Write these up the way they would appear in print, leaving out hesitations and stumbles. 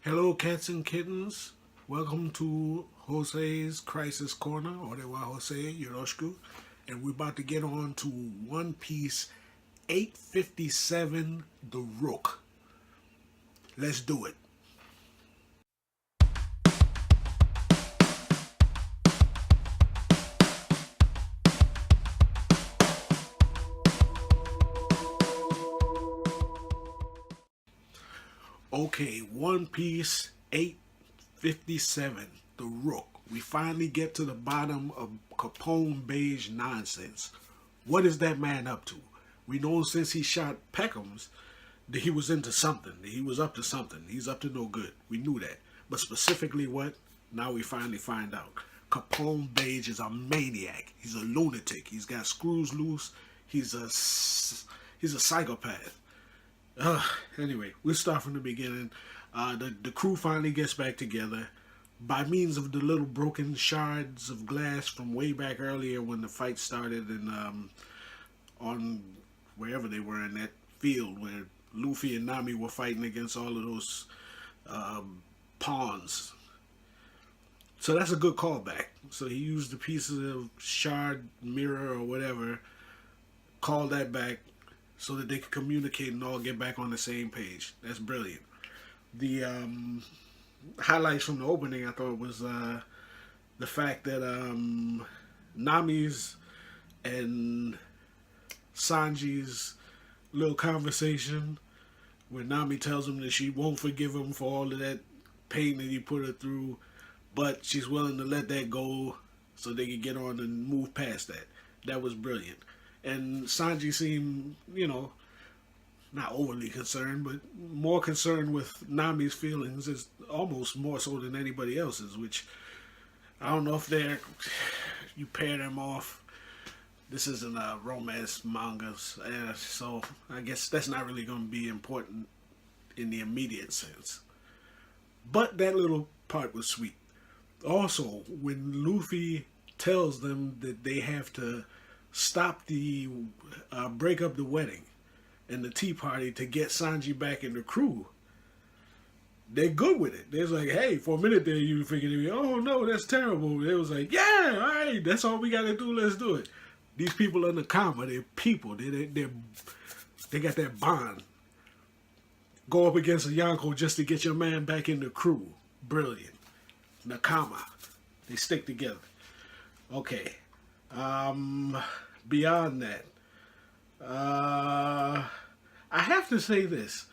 Hello, cats and kittens. Welcome to Jose's Crisis Corner, Orewa Jose Yoroshiku. And we're about to get on to One Piece 857 The Rook. Let's do it. Okay, One Piece 857 The Rook. We finally get to the bottom of Capone Beige nonsense. What is that man up to? We know since he shot Peckham's that he was into something. That he was up to something. He's up to no good. We knew that. But specifically what? Now we finally find out. Capone Beige is a maniac. He's a lunatic. He's got screws loose. He's a psychopath. Anyway, we'll start from the beginning. The crew finally gets back together by means of the little broken shards of glass from way back earlier when the fight started and on wherever they were in that field where Luffy and Nami were fighting against all of those pawns. So that's a good callback. So he used the pieces of shard mirror or whatever, called that back so that they could communicate and all get back on the same page. That's brilliant. The highlights from the opening I thought was the fact that Nami's and Sanji's little conversation where Nami tells him that she won't forgive him for all of that pain that he put her through, but she's willing to let that go so they can get on and move past that. That was brilliant. And Sanji seemed, not overly concerned, but more concerned with Nami's feelings, is almost more so than anybody else's, which I don't know if you pair them off. This isn't a romance manga, so I guess that's not really going to be important in the immediate sense. But that little part was sweet. Also, when Luffy tells them that they have to stop break up the wedding and the tea party to get Sanji back in the crew, they're good with it. They're like, hey, for a minute there you figured, oh no, that's terrible. They was like, yeah, all right, that's all we got to do, let's do it. These people are Nakama, they're people, they got that bond. Go up against a Yonko just to get your man back in the crew. Brilliant. Nakama. They stick together. Okay. Beyond that, I have to say this.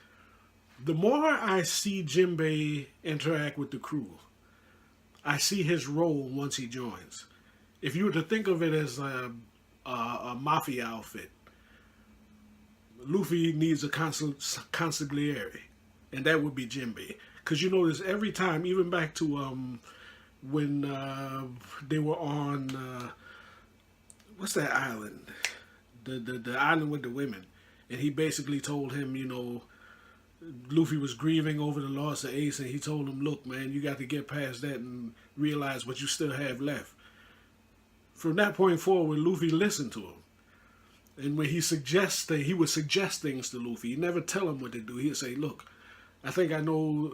The more I see Jinbei interact with the crew, I see his role once he joins. If you were to think of it as a mafia outfit, Luffy needs a consigliere, and that would be Jinbei. Because you notice every time, even back to when they were on what's that island? The island with the women. And he basically told him, Luffy was grieving over the loss of Ace, and he told him, look, man, you got to get past that and realize what you still have left. From that point forward, Luffy listened to him. And when he would suggest things to Luffy. He'd never tell him what to do. He'd say, look, I think I know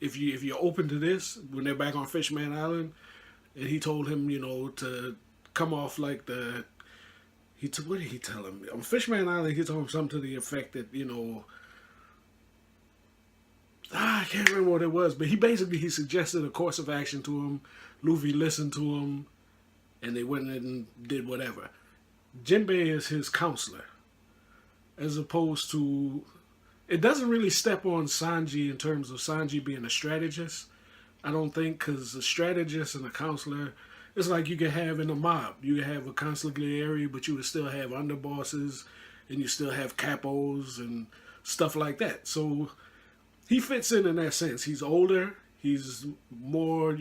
if you're open to this, when they're back on Fishman Island. And he told him, to come off like what did he tell him? On Fishman Island, he told him something to the effect that, I can't remember what it was, but he suggested a course of action to him. Luffy listened to him, and they went and did whatever. Jinbei is his counselor, as opposed to, it doesn't really step on Sanji in terms of Sanji being a strategist. I don't think, because a strategist and a counselor, it's like you could have in a mob. You could have a consigliere, but you would still have underbosses, and you still have capos and stuff like that. So he fits in that sense. He's older. He's more,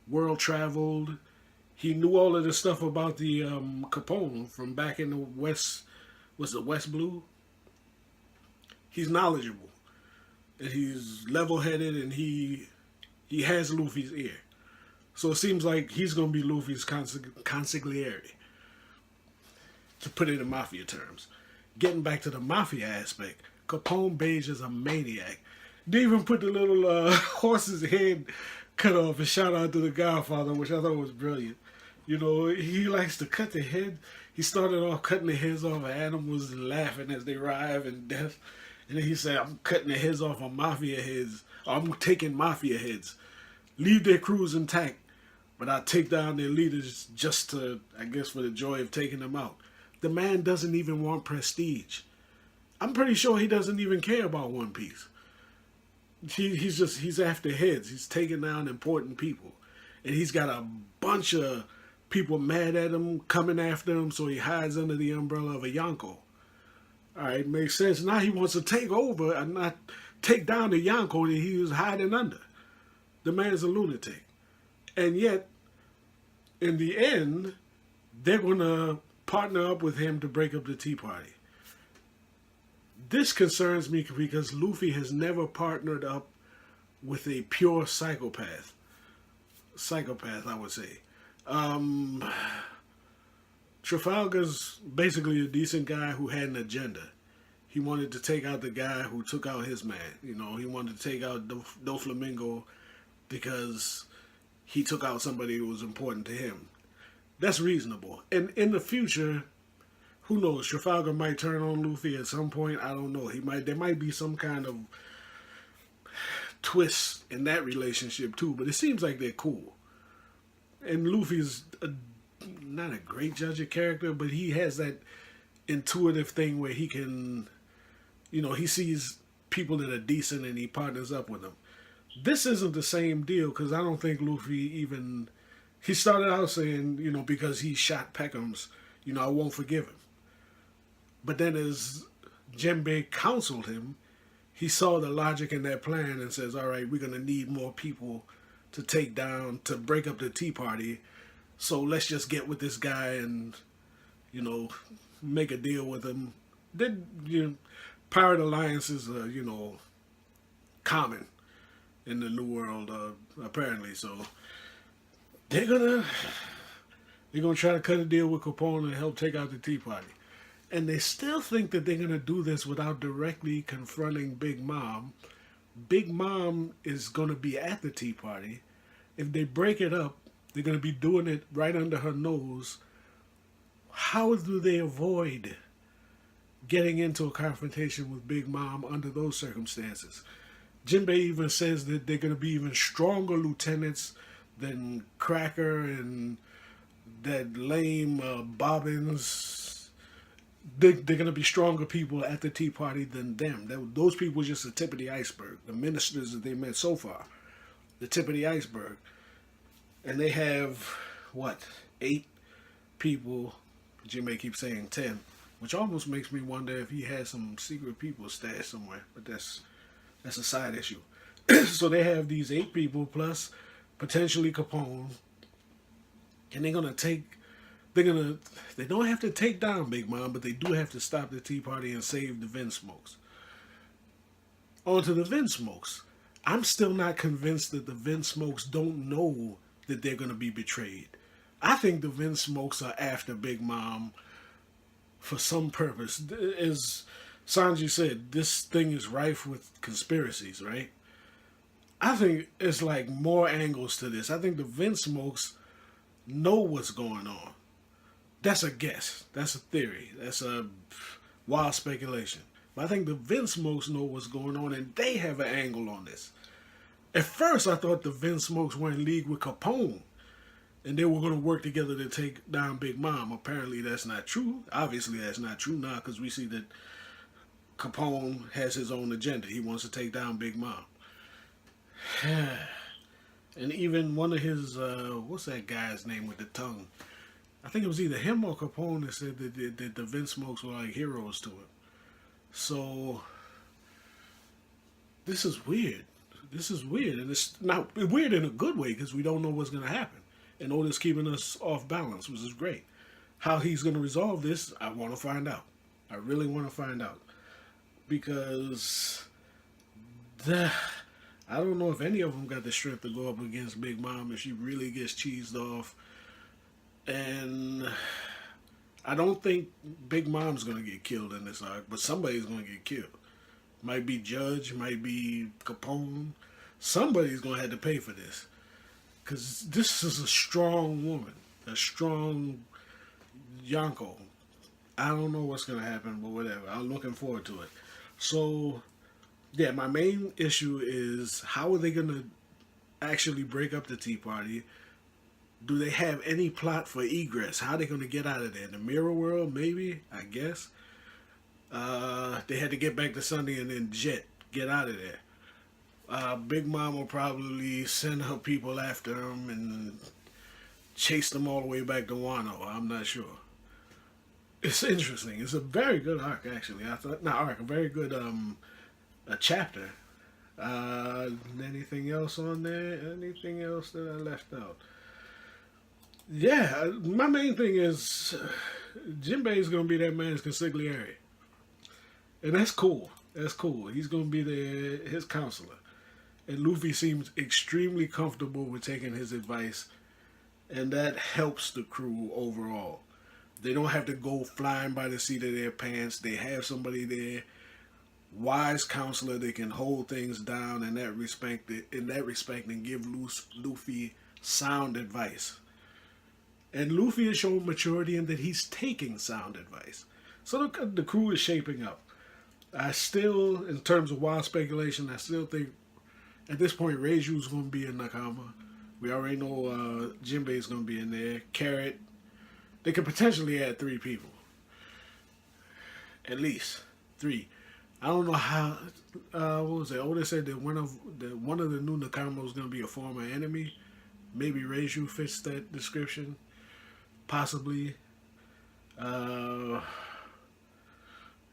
world traveled. He knew all of the stuff about the Capone from back in the West. Was it West Blue? He's knowledgeable, and he's level-headed, and he has Luffy's ear. So it seems like he's going to be Luffy's consigliere, to put it in mafia terms. Getting back to the mafia aspect, Capone Beige is a maniac. They even put the little horse's head cut off, and shout out to the Godfather, which I thought was brilliant. You know, he likes to cut the head. He started off cutting the heads off of animals and laughing as they arrive in death. And then he said, I'm cutting the heads off of mafia heads. I'm taking mafia heads. Leave their crews intact, but I take down their leaders just to, I guess, for the joy of taking them out. The man doesn't even want prestige. I'm pretty sure he doesn't even care about One Piece. He's after heads. He's taking down important people. And he's got a bunch of people mad at him, coming after him, so he hides under the umbrella of a Yonko. Alright, makes sense. Now he wants to take over and not take down the Yonko that he was hiding under. The man's a lunatic. And yet, in the end, they're going to partner up with him to break up the Tea Party. This concerns me because Luffy has never partnered up with a pure psychopath. Psychopath, I would say. Trafalgar's basically a decent guy who had an agenda. He wanted to take out the guy who took out his man. You know, he wanted to take out Doflamingo because he took out somebody who was important to him. That's reasonable. And in the future, who knows? Trafalgar might turn on Luffy at some point. I don't know. There might be some kind of twist in that relationship too. But it seems like they're cool. And Luffy's not a great judge of character, but he has that intuitive thing where he can, you know, he sees people that are decent and he partners up with them. This isn't the same deal because I don't think Luffy even... He started out saying, you know, because he shot Peckham's, you know, I won't forgive him. But then as Jinbei counseled him, he saw the logic in that plan and says, all right, we're going to need more people to take down, to break up the Tea Party. So let's just get with this guy and, you know, make a deal with him. Then, you know, pirate alliances are, you know, common in the New World, apparently. So they're gonna try to cut a deal with Capone and help take out the Tea Party. And they still think that they're gonna do this without directly confronting Big Mom. Big Mom is gonna be at the Tea Party. If they break it up, they're gonna be doing it right under her nose. How do they avoid getting into a confrontation with Big Mom under those circumstances? Jinbei even says that they're going to be even stronger lieutenants than Cracker and that lame Bobbins. They're going to be stronger people at the Tea Party than them. Those people were just the tip of the iceberg. The ministers that they met so far, the tip of the iceberg. And they have, what, 8 people. Jinbei keeps saying 10, which almost makes me wonder if he has some secret people stashed somewhere. But that's a side issue. So they have these 8 people plus potentially Capone, and they don't have to take down Big Mom, but they do have to stop the Tea Party and save the Vinsmokes. On to the Vinsmokes. I'm still not convinced that the Vinsmokes don't know that they're going to be betrayed. I think the Vinsmokes are after Big Mom for some purpose. As Sanji said, this thing is rife with conspiracies, right? I think it's like more angles to this. I think the Vinsmokes know what's going on. That's a guess. That's a theory. That's a wild speculation. But I think the Vinsmokes know what's going on and they have an angle on this. At first, I thought the Vinsmokes were in league with Capone and they were going to work together to take down Big Mom. Apparently, that's not true. Obviously, that's not true now because we see that Capone has his own agenda. He wants to take down Big Mom. And even one of his, what's that guy's name with the tongue? I think it was either him or Capone that said that the Vinsmokes were like heroes to him. So, this is weird. This is weird. And it's not weird in a good way because we don't know what's going to happen. And Oda's keeping us off balance, which is great. How he's going to resolve this, I want to find out. I really want to find out. Because I don't know if any of them got the strength to go up against Big Mom if she really gets cheesed off. And I don't think Big Mom's going to get killed in this arc, but somebody's going to get killed. Might be Judge, might be Capone. Somebody's gonna have to pay for this because this is a strong woman, a strong Yonko. I don't know what's gonna happen, but whatever. I'm looking forward to it. So yeah, my main issue is how are they gonna actually break up the Tea Party? Do they have any plot for egress? How are they gonna get out of there? The mirror world, maybe. I guess. They had to get back to Sunday and then get out of there. Big Mom will probably send her people after them and chase them all the way back to Wano. I'm not sure. It's interesting. It's a very good arc, actually. I thought, not arc, a very good a chapter. Anything else on there? Anything else that I left out? Yeah, my main thing is Jinbei is gonna be that man's consigliere, and that's cool. That's cool. He's gonna be his counselor, and Luffy seems extremely comfortable with taking his advice, and that helps the crew overall. They don't have to go flying by the seat of their pants. They have somebody there, wise counselor that can hold things down in that respect. And give Luffy sound advice. And Luffy is showing maturity in that he's taking sound advice. So the crew is shaping up. I still, in terms of wild speculation, I still think at this point Reiju's going to be in Nakama. We already know Jinbei's going to be in there. Carrot. They could potentially add 3 people. At least 3. I don't know how. What was it? Oh, they said that one of the new Nakama was going to be a former enemy. Maybe Reiju fits that description. Possibly. I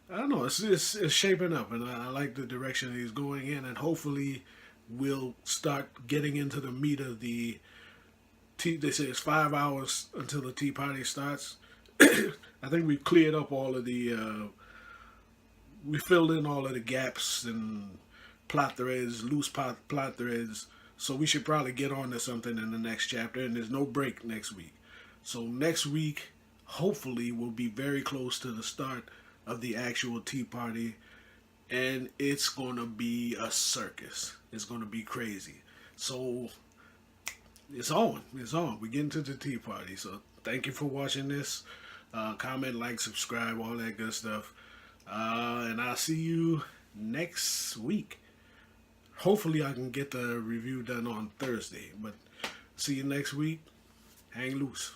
don't know. It's shaping up, and I like the direction he's going in, and hopefully we'll start getting into the meat of the tea. They say it's 5 hours until the tea party starts. I think we've cleared up all of the. We filled in all of the gaps and plot threads, loose plot threads. So we should probably get on to something in the next chapter, and there's no break next week. So next week, hopefully, will be very close to the start of the actual tea party, and it's going to be a circus. It's going to be crazy. So it's on. It's on. We're getting to the tea party. So thank you for watching this. Comment, like, subscribe, all that good stuff. And I'll see you next week. Hopefully I can get the review done on Thursday. But see you next week. Hang loose.